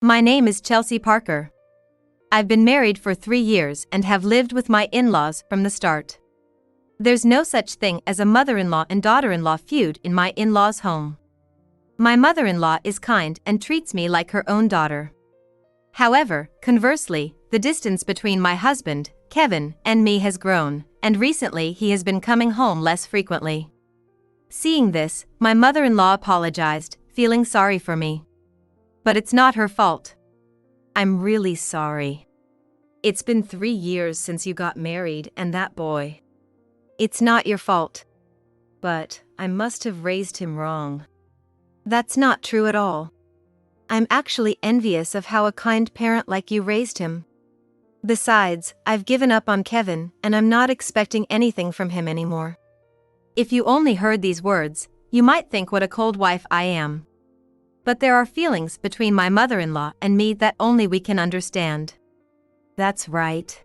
My name is Chelsea Parker. I've been married for 3 years and have lived with my in-laws from the start. There's no such thing as a mother-in-law and daughter-in-law feud in my in-laws' home. My mother-in-law is kind and treats me like her own daughter. However, conversely, the distance between my husband, Kevin, and me has grown, and recently he has been coming home less frequently. Seeing this, my mother-in-law apologized, feeling sorry for me. But it's not her fault. I'm really sorry. It's been 3 years since you got married and that boy. It's not your fault. But I must have raised him wrong. That's not true at all. I'm actually envious of how a kind parent like you raised him. Besides, I've given up on Kevin and I'm not expecting anything from him anymore. If you only heard these words, you might think what a cold wife I am. But there are feelings between my mother-in-law and me that only we can understand. That's right.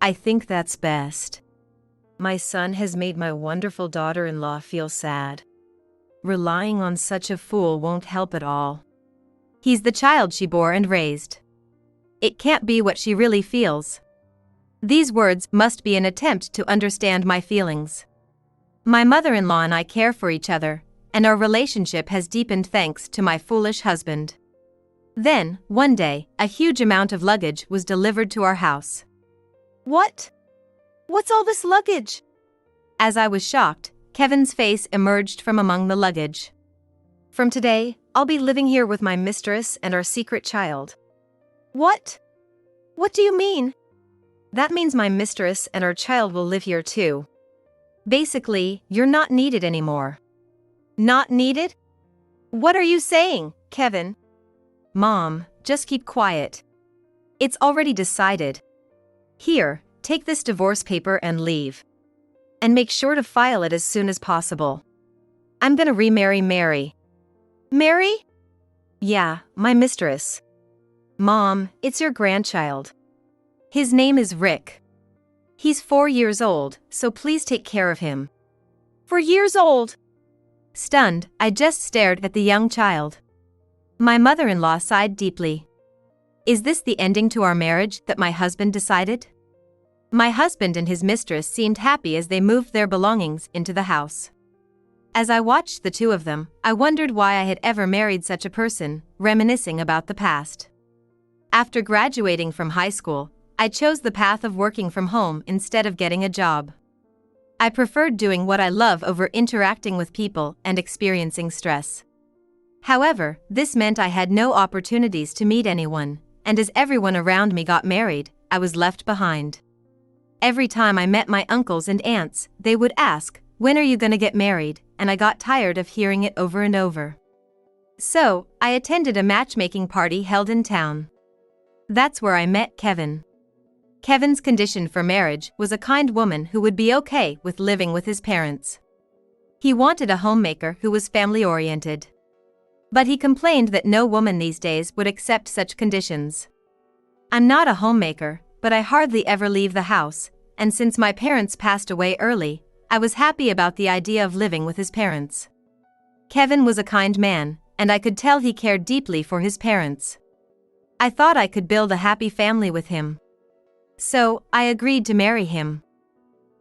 I think that's best. My son has made my wonderful daughter-in-law feel sad. Relying on such a fool won't help at all. He's the child she bore and raised. It can't be what she really feels. These words must be an attempt to understand my feelings. My mother-in-law and I care for each other, and our relationship has deepened thanks to my foolish husband. Then, one day, a huge amount of luggage was delivered to our house. What? What's all this luggage? As I was shocked, Kevin's face emerged from among the luggage. From today, I'll be living here with my mistress and our secret child. What? What do you mean? That means my mistress and our child will live here too. Basically, you're not needed anymore. Not needed? What are you saying, Kevin? Mom, just keep quiet. It's already decided. Here, take this divorce paper and leave. And make sure to file it as soon as possible. I'm gonna remarry Mary. Mary? Yeah, my mistress. Mom, it's your grandchild. His name is Rick. He's 4 years old, so please take care of him. 4 years old? Stunned, I just stared at the young child. My mother-in-law sighed deeply. Is this the ending to our marriage that my husband decided? My husband and his mistress seemed happy as they moved their belongings into the house. As I watched the two of them, I wondered why I had ever married such a person, reminiscing about the past. After graduating from high school, I chose the path of working from home instead of getting a job. I preferred doing what I love over interacting with people and experiencing stress. However, this meant I had no opportunities to meet anyone, and as everyone around me got married, I was left behind. Every time I met my uncles and aunts, they would ask, "When are you gonna get married?" And I got tired of hearing it over and over. So, I attended a matchmaking party held in town. That's where I met Kevin. Kevin's condition for marriage was a kind woman who would be okay with living with his parents. He wanted a homemaker who was family-oriented. But he complained that no woman these days would accept such conditions. I'm not a homemaker, but I hardly ever leave the house, and since my parents passed away early, I was happy about the idea of living with his parents. Kevin was a kind man, and I could tell he cared deeply for his parents. I thought I could build a happy family with him. So, I agreed to marry him.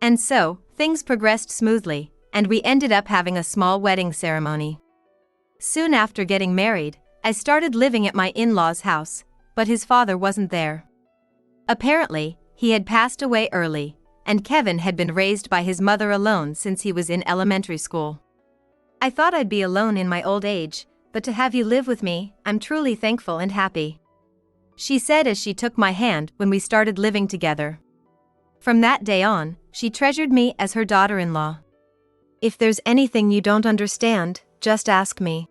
And so, things progressed smoothly, and we ended up having a small wedding ceremony. Soon after getting married, I started living at my in-laws' house, but his father wasn't there. Apparently, he had passed away early, and Kevin had been raised by his mother alone since he was in elementary school. I thought I'd be alone in my old age, but to have you live with me, I'm truly thankful and happy. She said as she took my hand when we started living together. From that day on, she treasured me as her daughter-in-law. If there's anything you don't understand, just ask me.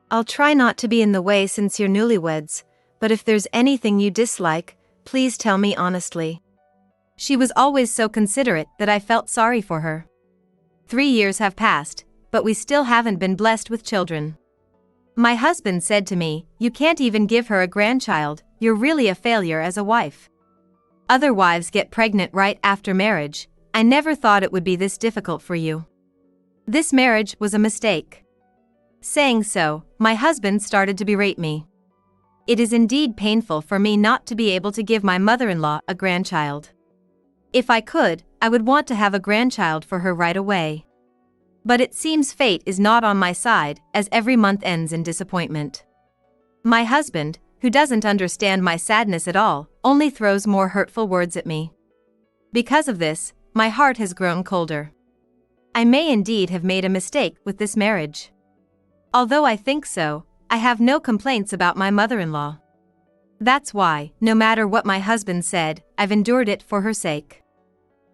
I'll try not to be in the way since you're newlyweds, but if there's anything you dislike, please tell me honestly. She was always so considerate that I felt sorry for her. 3 years have passed, but we still haven't been blessed with children. My husband said to me, "You can't even give her a grandchild, you're really a failure as a wife. Other wives get pregnant right after marriage. I never thought it would be this difficult for you. This marriage was a mistake." Saying so, my husband started to berate me. It is indeed painful for me not to be able to give my mother-in-law a grandchild. If I could, I would want to have a grandchild for her right away. But it seems fate is not on my side, as every month ends in disappointment. My husband, who doesn't understand my sadness at all, only throws more hurtful words at me. Because of this, my heart has grown colder. I may indeed have made a mistake with this marriage. Although I think so, I have no complaints about my mother-in-law. That's why, no matter what my husband said, I've endured it for her sake.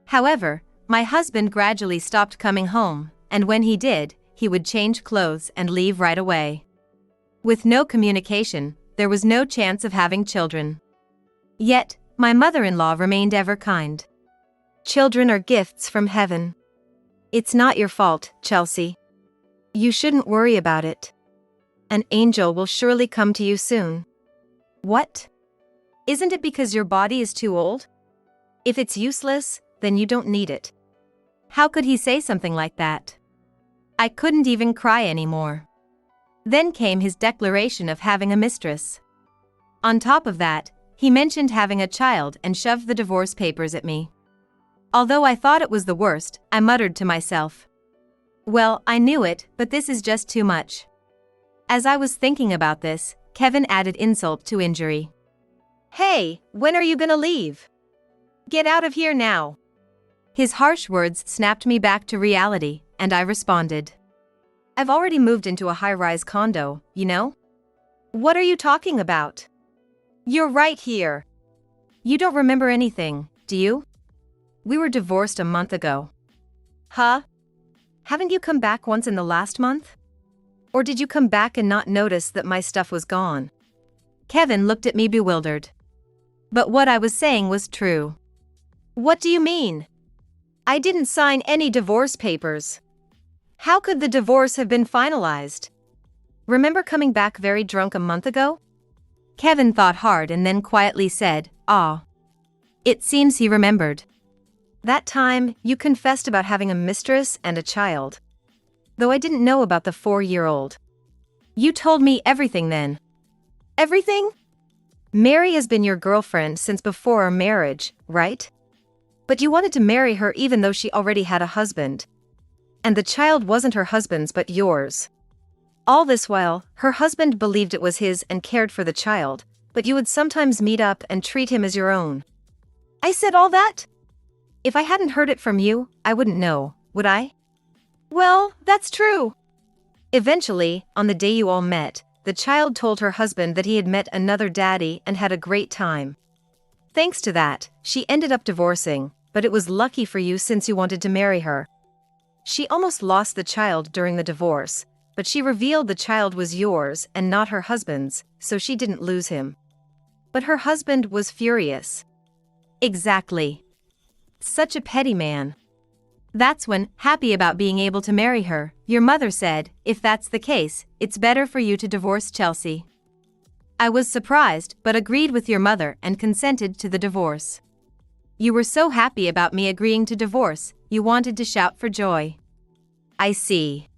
However, my husband gradually stopped coming home, and when he did, he would change clothes and leave right away. With no communication, there was no chance of having children. Yet, my mother-in-law remained ever kind. Children are gifts from heaven. It's not your fault, Chelsea. You shouldn't worry about it. An angel will surely come to you soon. What? Isn't it because your body is too old? If it's useless, then you don't need it. How could he say something like that? I couldn't even cry anymore. Then came his declaration of having a mistress. On top of that, he mentioned having a child and shoved the divorce papers at me. Although I thought it was the worst, I muttered to myself, "Well, I knew it, but this is just too much." As I was thinking about this, Kevin added insult to injury. "Hey, when are you gonna leave? Get out of here now." His harsh words snapped me back to reality, and I responded, "I've already moved into a high-rise condo, you know?" "What are you talking about? You're right here." "You don't remember anything, do you? We were divorced a month ago." "Huh? Haven't you come back once in the last month? Or did you come back and not notice that my stuff was gone?" Kevin looked at me bewildered. But what I was saying was true. "What do you mean? I didn't sign any divorce papers. How could the divorce have been finalized? Remember coming back very drunk a month ago?" Kevin thought hard and then quietly said, "Ah." It seems he remembered. "That time, you confessed about having a mistress and a child. Though I didn't know about the 4-year-old. You told me everything then." "Everything? Mary has been your girlfriend since before our marriage, right? But you wanted to marry her even though she already had a husband. And the child wasn't her husband's but yours. All this while, her husband believed it was his and cared for the child, but you would sometimes meet up and treat him as your own." "I said all that? If I hadn't heard it from you, I wouldn't know, would I?" "Well, that's true." Eventually, on the day you all met, the child told her husband that he had met another daddy and had a great time. Thanks to that, she ended up divorcing, but it was lucky for you since you wanted to marry her. She almost lost the child during the divorce, but she revealed the child was yours and not her husband's, so she didn't lose him. But her husband was furious. Exactly. Such a petty man. That's when, happy about being able to marry her, your mother said, "If that's the case, it's better for you to divorce Chelsea." I was surprised but agreed with your mother and consented to the divorce. You were so happy about me agreeing to divorce, you wanted to shout for joy. I see.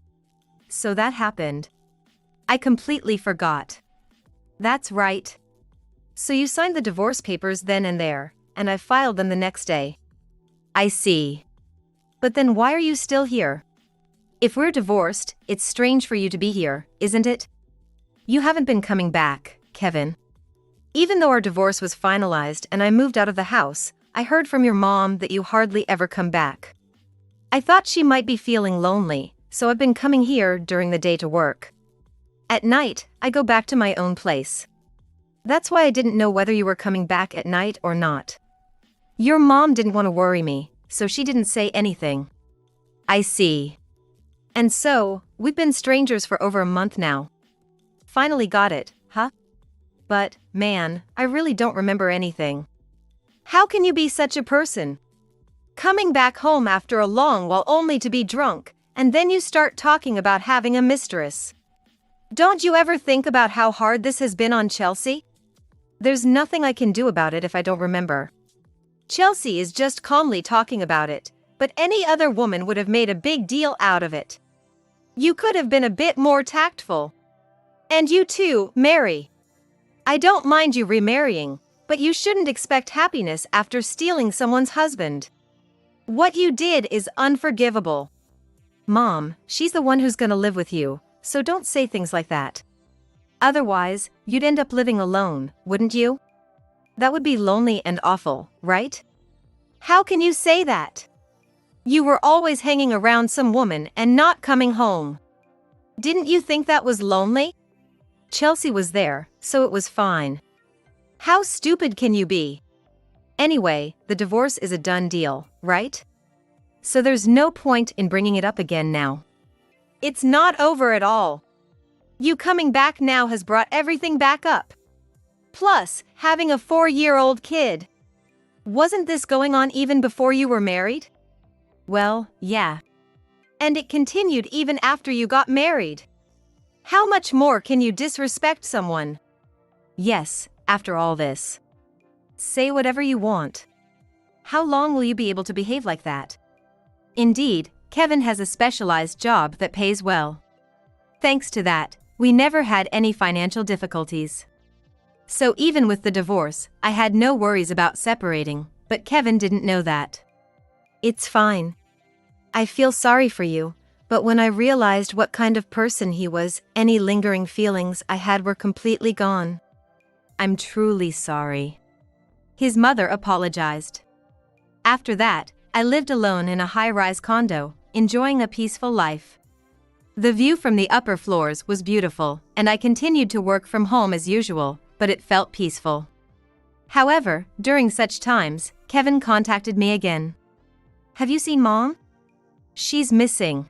So that happened. I completely forgot. That's right. So you signed the divorce papers then and there, and I filed them the next day. I see. But then why are you still here? If we're divorced, it's strange for you to be here, isn't it? You haven't been coming back, Kevin. Even though our divorce was finalized and I moved out of the house, I heard from your mom that you hardly ever come back. I thought she might be feeling lonely, so I've been coming here during the day to work. At night, I go back to my own place. That's why I didn't know whether you were coming back at night or not. Your mom didn't want to worry me, so she didn't say anything. I see. And so, we've been strangers for over a month now. Finally got it, huh? But, man, I really don't remember anything. How can you be such a person? Coming back home after a long while only to be drunk, and then you start talking about having a mistress. Don't you ever think about how hard this has been on Chelsea? There's nothing I can do about it if I don't remember. Chelsea is just calmly talking about it, but any other woman would have made a big deal out of it. You could have been a bit more tactful. And you too, Mary. I don't mind you remarrying, but you shouldn't expect happiness after stealing someone's husband. What you did is unforgivable. Mom, she's the one who's gonna live with you, so don't say things like that. Otherwise, you'd end up living alone, wouldn't you? That would be lonely and awful, right? How can you say that? You were always hanging around some woman and not coming home. Didn't you think that was lonely? Chelsea was there, so it was fine. How stupid can you be? Anyway, the divorce is a done deal, right? So there's no point in bringing it up again now. It's not over at all. You coming back now has brought everything back up. Plus, having a 4-year-old kid. Wasn't this going on even before you were married? Well, yeah. And it continued even after you got married. How much more can you disrespect someone? Yes, after all this. Say whatever you want. How long will you be able to behave like that? Indeed, Kevin has a specialized job that pays well. Thanks to that, we never had any financial difficulties. So even with the divorce, I had no worries about separating, but Kevin didn't know that. It's fine. I feel sorry for you, but when I realized what kind of person he was, any lingering feelings I had were completely gone. I'm truly sorry. His mother apologized. After that, I lived alone in a high-rise condo, enjoying a peaceful life. The view from the upper floors was beautiful, and I continued to work from home as usual, but it felt peaceful. However, during such times, Kevin contacted me again. Have you seen Mom? She's missing,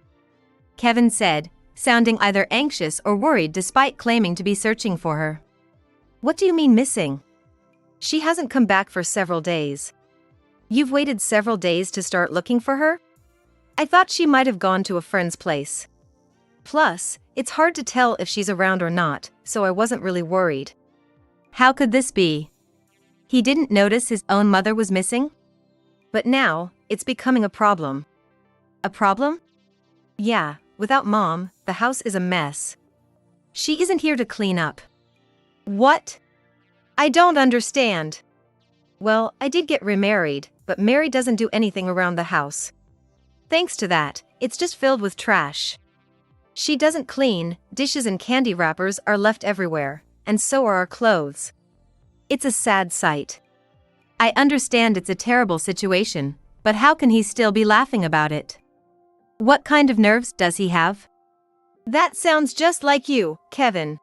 Kevin said, sounding either anxious or worried despite claiming to be searching for her. What do you mean missing? She hasn't come back for several days. You've waited several days to start looking for her? I thought she might have gone to a friend's place. Plus, it's hard to tell if she's around or not, so I wasn't really worried. How could this be? He didn't notice his own mother was missing? But now, it's becoming a problem. A problem? Yeah, without Mom, the house is a mess. She isn't here to clean up. What? I don't understand. Well, I did get remarried, but Mary doesn't do anything around the house. Thanks to that, it's just filled with trash. She doesn't clean, dishes and candy wrappers are left everywhere, and so are our clothes. It's a sad sight. I understand it's a terrible situation, but how can he still be laughing about it? What kind of nerves does he have? That sounds just like you, Kevin.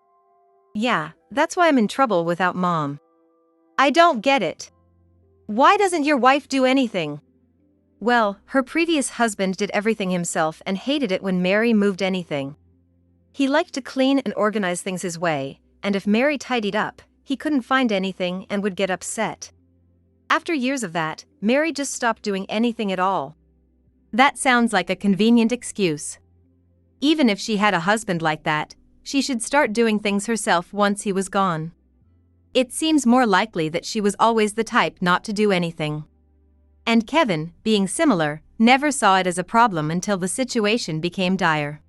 Yeah, that's why I'm in trouble without Mom. I don't get it. Why doesn't your wife do anything? Well, her previous husband did everything himself and hated it when Mary moved anything. He liked to clean and organize things his way, and if Mary tidied up, he couldn't find anything and would get upset. After years of that, Mary just stopped doing anything at all. That sounds like a convenient excuse. Even if she had a husband like that, she should start doing things herself once he was gone. It seems more likely that she was always the type not to do anything. And Kevin, being similar, never saw it as a problem until the situation became dire.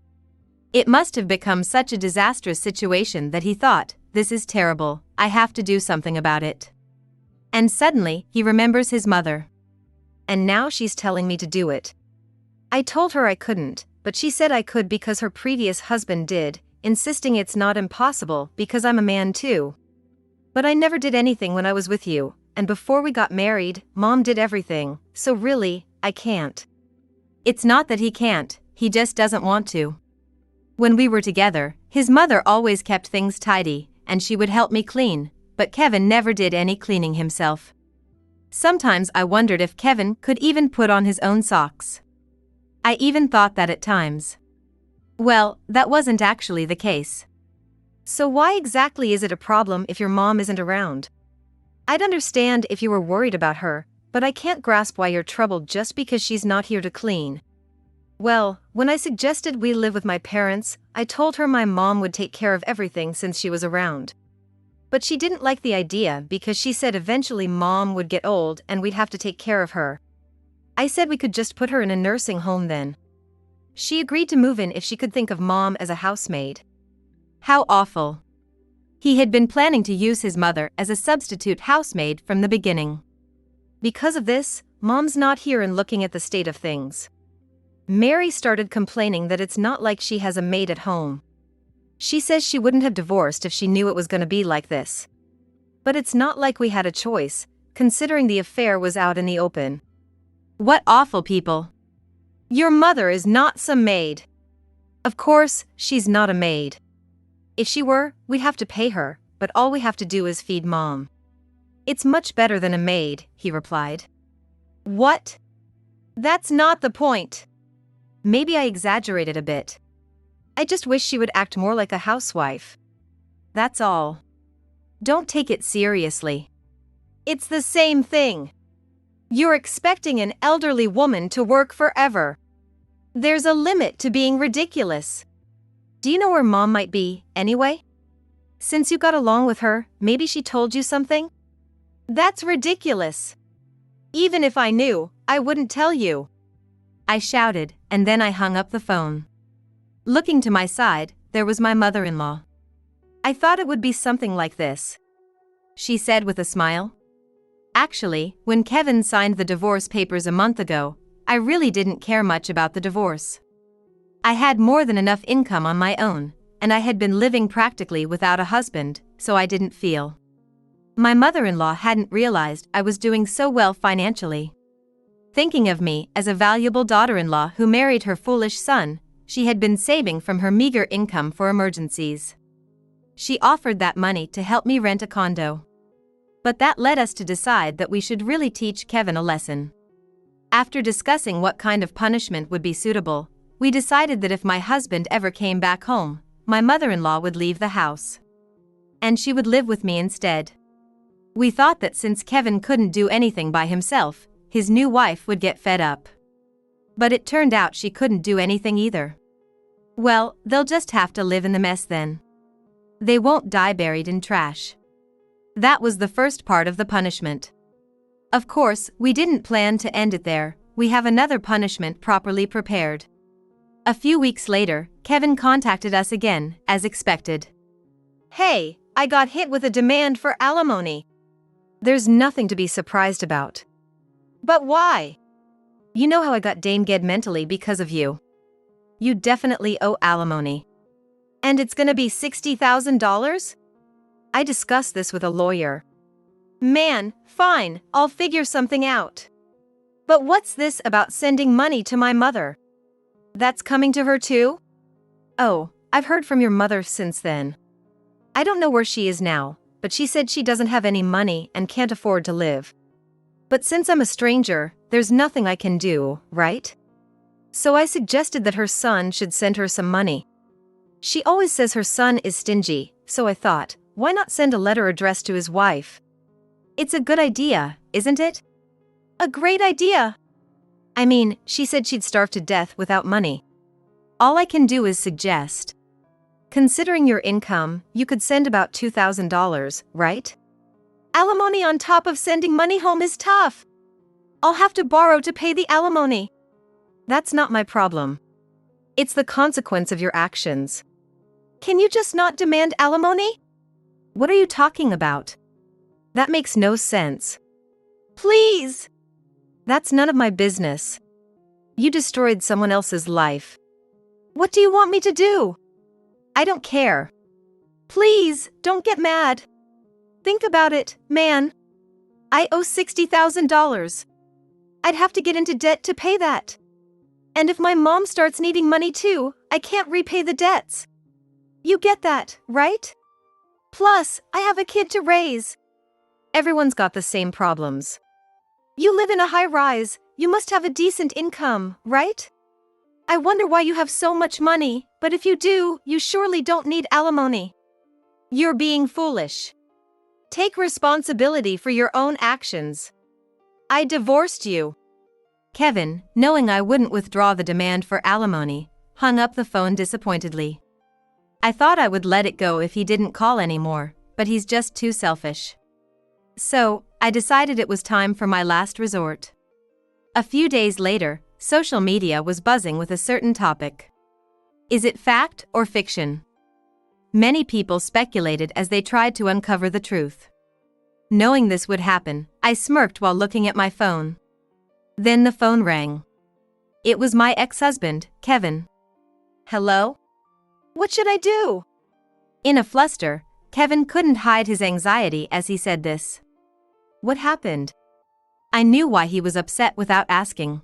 It must have become such a disastrous situation that he thought, this is terrible, I have to do something about it. And suddenly, he remembers his mother. And now she's telling me to do it. I told her I couldn't, but she said I could because her previous husband did, insisting it's not impossible because I'm a man too. But I never did anything when I was with you, and before we got married, Mom did everything, so really, I can't. It's not that he can't, he just doesn't want to. When we were together, his mother always kept things tidy, and she would help me clean, but Kevin never did any cleaning himself. Sometimes I wondered if Kevin could even put on his own socks. I even thought that at times. Well, that wasn't actually the case. So why exactly is it a problem if your mom isn't around? I'd understand if you were worried about her, but I can't grasp why you're troubled just because she's not here to clean. Well, when I suggested we live with my parents, I told her my mom would take care of everything since she was around. But she didn't like the idea because she said eventually Mom would get old and we'd have to take care of her. I said we could just put her in a nursing home then. She agreed to move in if she could think of Mom as a housemaid. How awful. He had been planning to use his mother as a substitute housemaid from the beginning. Because of this, Mom's not here and looking at the state of things. Mary started complaining that it's not like she has a maid at home. She says she wouldn't have divorced if she knew it was going to be like this. But it's not like we had a choice, considering the affair was out in the open. What awful people. Your mother is not some maid. Of course, she's not a maid. If she were, we'd have to pay her, but all we have to do is feed Mom. It's much better than a maid, he replied. What? That's not the point. Maybe I exaggerated a bit. I just wish she would act more like a housewife. That's all. Don't take it seriously. It's the same thing. You're expecting an elderly woman to work forever. There's a limit to being ridiculous. Do you know where Mom might be, anyway? Since you got along with her, maybe she told you something? That's ridiculous. Even if I knew, I wouldn't tell you. I shouted, and then I hung up the phone. Looking to my side, there was my mother-in-law. I thought it would be something like this, she said with a smile. Actually, when Kevin signed the divorce papers a month ago, I really didn't care much about the divorce. I had more than enough income on my own, and I had been living practically without a husband, so I didn't feel. My mother-in-law hadn't realized I was doing so well financially. Thinking of me as a valuable daughter-in-law who married her foolish son, she had been saving from her meager income for emergencies. She offered that money to help me rent a condo. But that led us to decide that we should really teach Kevin a lesson. After discussing what kind of punishment would be suitable, we decided that if my husband ever came back home, my mother-in-law would leave the house. And she would live with me instead. We thought that since Kevin couldn't do anything by himself, his new wife would get fed up. But it turned out she couldn't do anything either. Well, they'll just have to live in the mess then. They won't die buried in trash. That was the first part of the punishment. Of course, we didn't plan to end it there. We have another punishment properly prepared. A few weeks later, Kevin contacted us again, as expected. Hey, I got hit with a demand for alimony. There's nothing to be surprised about. But why? You know how I got danged mentally because of you. You definitely owe alimony. And it's gonna be $60,000? I discussed this with a lawyer. Man, fine, I'll figure something out. But what's this about sending money to my mother? That's coming to her too? Oh, I've heard from your mother since then. I don't know where she is now, but she said she doesn't have any money and can't afford to live. But since I'm a stranger, there's nothing I can do, right? So I suggested that her son should send her some money. She always says her son is stingy, so I thought, why not send a letter addressed to his wife? It's a good idea, isn't it? A great idea! I mean, she said she'd starve to death without money. All I can do is suggest. Considering your income, you could send about $2,000, right? Alimony on top of sending money home is tough. I'll have to borrow to pay the alimony. That's not my problem. It's the consequence of your actions. Can you just not demand alimony? What are you talking about? That makes no sense. Please! That's none of my business. You destroyed someone else's life. What do you want me to do? I don't care. Please, don't get mad. Think about it, man. I owe $60,000. I'd have to get into debt to pay that. And if my mom starts needing money too, I can't repay the debts. You get that, right? Plus, I have a kid to raise. Everyone's got the same problems. You live in a high-rise, you must have a decent income, right? I wonder why you have so much money, but if you do, you surely don't need alimony. You're being foolish. Take responsibility for your own actions. I divorced you. Kevin, knowing I wouldn't withdraw the demand for alimony, hung up the phone disappointedly. I thought I would let it go if he didn't call anymore, but he's just too selfish. So, I decided it was time for my last resort. A few days later, social media was buzzing with a certain topic. Is it fact or fiction? Many people speculated as they tried to uncover the truth. Knowing this would happen, I smirked while looking at my phone. Then the phone rang. It was my ex-husband, Kevin. Hello? What should I do? In a fluster, Kevin couldn't hide his anxiety as he said this. What happened? I knew why he was upset without asking.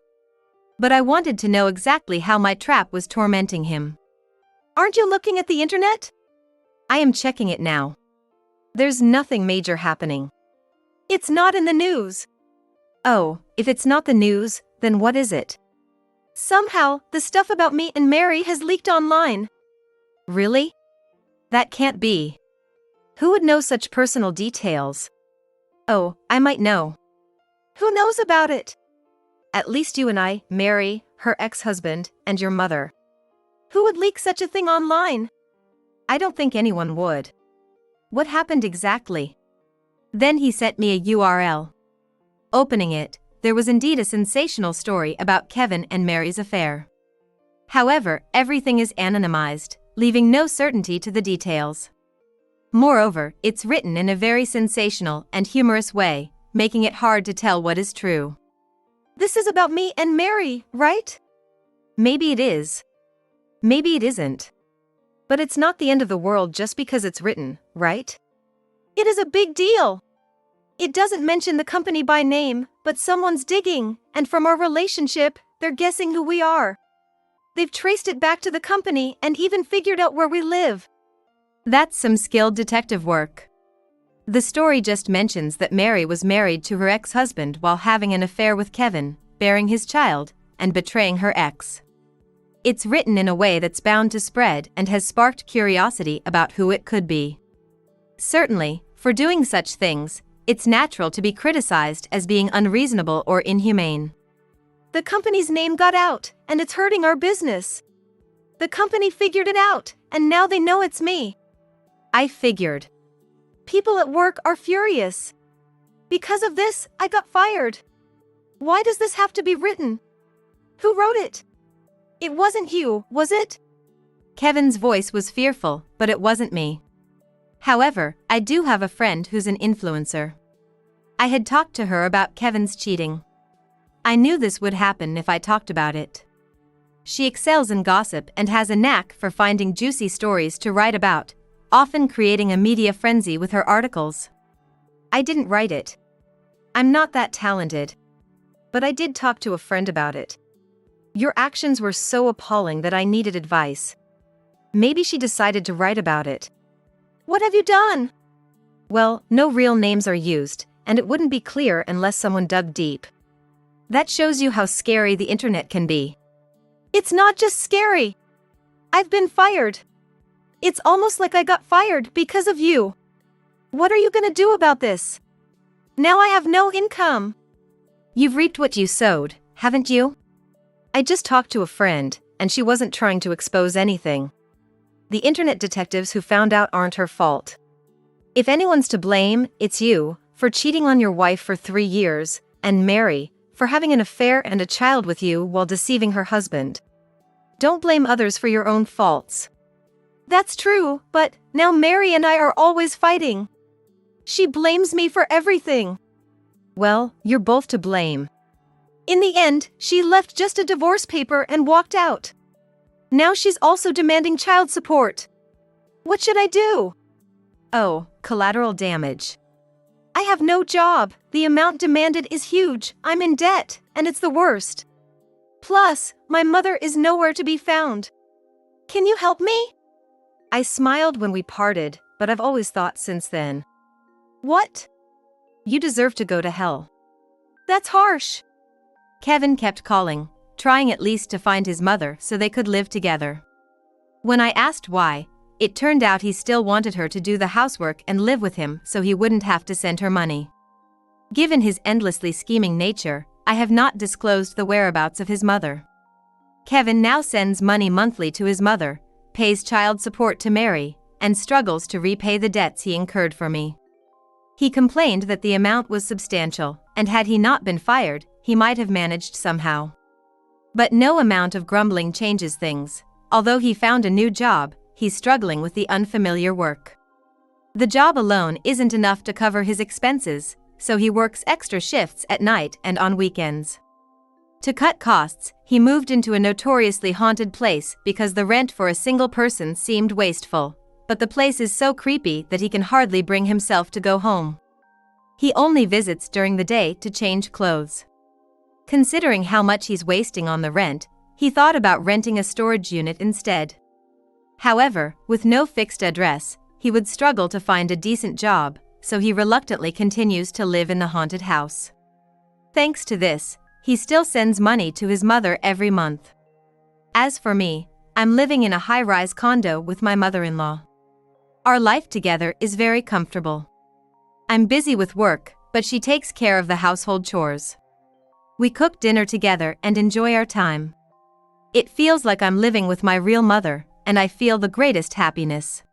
But I wanted to know exactly how my trap was tormenting him. Aren't you looking at the internet? I am checking it now. There's nothing major happening. It's not in the news. Oh, if it's not the news, then what is it? Somehow, the stuff about me and Mary has leaked online. Really? That can't be. Who would know such personal details? Oh, I might know. Who knows about it? At least you and I, Mary, her ex-husband, and your mother. Who would leak such a thing online? I don't think anyone would. What happened exactly? Then he sent me a URL. Opening it, there was indeed a sensational story about Kevin and Mary's affair. However, everything is anonymized, leaving no certainty to the details. Moreover, it's written in a very sensational and humorous way, making it hard to tell what is true. This is about me and Mary, right? Maybe it is. Maybe it isn't. But it's not the end of the world just because it's written, right? It is a big deal. It doesn't mention the company by name, but someone's digging, and from our relationship, they're guessing who we are. They've traced it back to the company and even figured out where we live. That's some skilled detective work. The story just mentions that Mary was married to her ex-husband while having an affair with Kevin, bearing his child, and betraying her ex. It's written in a way that's bound to spread and has sparked curiosity about who it could be. Certainly, for doing such things, it's natural to be criticized as being unreasonable or inhumane. The company's name got out, and it's hurting our business. The company figured it out, and now they know it's me. I figured. People at work are furious. Because of this, I got fired. Why does this have to be written? Who wrote it? It wasn't you, was it? Kevin's voice was fearful, but it wasn't me. However, I do have a friend who's an influencer. I had talked to her about Kevin's cheating. I knew this would happen if I talked about it. She excels in gossip and has a knack for finding juicy stories to write about, often creating a media frenzy with her articles. I didn't write it. I'm not that talented. But I did talk to a friend about it. Your actions were so appalling that I needed advice. Maybe she decided to write about it. What have you done? Well, no real names are used, and it wouldn't be clear unless someone dug deep. That shows you how scary the internet can be. It's not just scary. I've been fired. It's almost like I got fired because of you. What are you gonna do about this? Now I have no income. You've reaped what you sowed, haven't you? I just talked to a friend, and she wasn't trying to expose anything. The internet detectives who found out aren't her fault. If anyone's to blame, it's you, for cheating on your wife for 3 years, and Mary, for having an affair and a child with you while deceiving her husband. Don't blame others for your own faults. That's true, but now Mary and I are always fighting. She blames me for everything. Well, you're both to blame. In the end, she left just a divorce paper and walked out. Now she's also demanding child support. What should I do? Oh, collateral damage. I have no job, the amount demanded is huge, I'm in debt, and it's the worst. Plus, my mother is nowhere to be found. Can you help me? I smiled when we parted, but I've always thought since then. What? You deserve to go to hell. That's harsh. Kevin kept calling, trying at least to find his mother so they could live together. When I asked why, it turned out he still wanted her to do the housework and live with him so he wouldn't have to send her money. Given his endlessly scheming nature, I have not disclosed the whereabouts of his mother. Kevin now sends money monthly to his mother, pays child support to Mary, and struggles to repay the debts he incurred for me. He complained that the amount was substantial, and had he not been fired, he might have managed somehow. But no amount of grumbling changes things. Although he found a new job, he's struggling with the unfamiliar work. The job alone isn't enough to cover his expenses, so he works extra shifts at night and on weekends. To cut costs, he moved into a notoriously haunted place because the rent for a single person seemed wasteful, but the place is so creepy that he can hardly bring himself to go home. He only visits during the day to change clothes. Considering how much he's wasting on the rent, he thought about renting a storage unit instead. However, with no fixed address, he would struggle to find a decent job, so he reluctantly continues to live in the haunted house. Thanks to this, he still sends money to his mother every month. As for me, I'm living in a high-rise condo with my mother-in-law. Our life together is very comfortable. I'm busy with work, but she takes care of the household chores. We cook dinner together and enjoy our time. It feels like I'm living with my real mother, and I feel the greatest happiness.